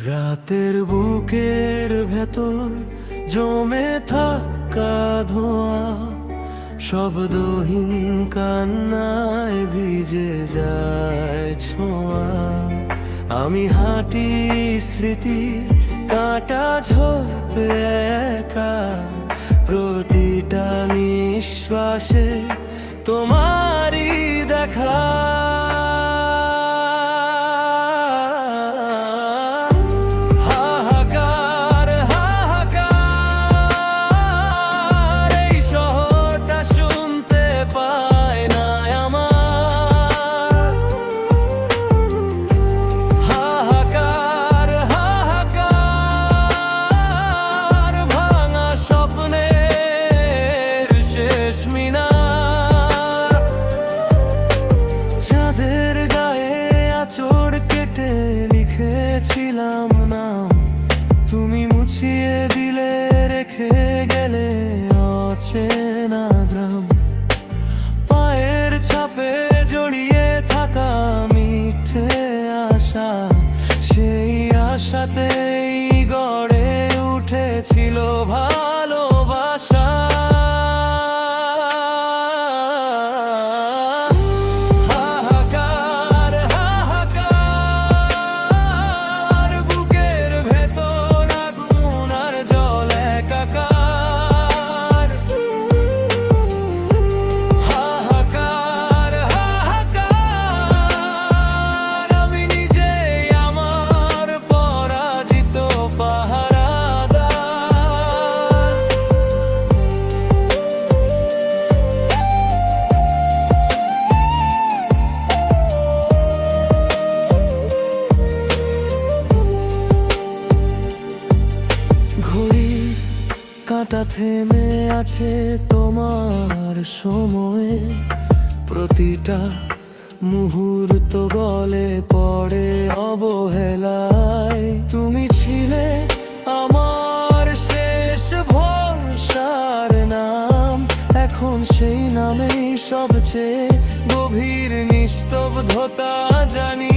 রাতের বুকের ভেতর জমে থাকা ধোঁয়া, শব্দহীন কান্নায় ভিজে যায় ছোঁয়া। আমি হাঁটি স্মৃতি কাঁটা ঝোপে একা, প্রতিটা নিঃশ্বাসে তোমারই দেখা। চাঁদের গায়ে আঁচড় কেটে লিখেছিলাম নাম, তুমি মুছিয়ে দিলে রেখে গেলে অচেনা গ্রাম। পায়ের ছাপে জড়িয়ে থাকা মিথ্যে আশা, সেই আশাতেই গড়ে উঠেছিল ভালোবাসা। ঘড়ির কাঁটা থেমে আছে তোমার সময়ে, প্রতিটা মুহূর্ত গলে পড়ে অবহেলায়। তুমি ছিলে আমার শেষ ভরসার নাম, এখন সেই নামেই সবচেয়ে গভীর নিস্তব্ধতা জানি।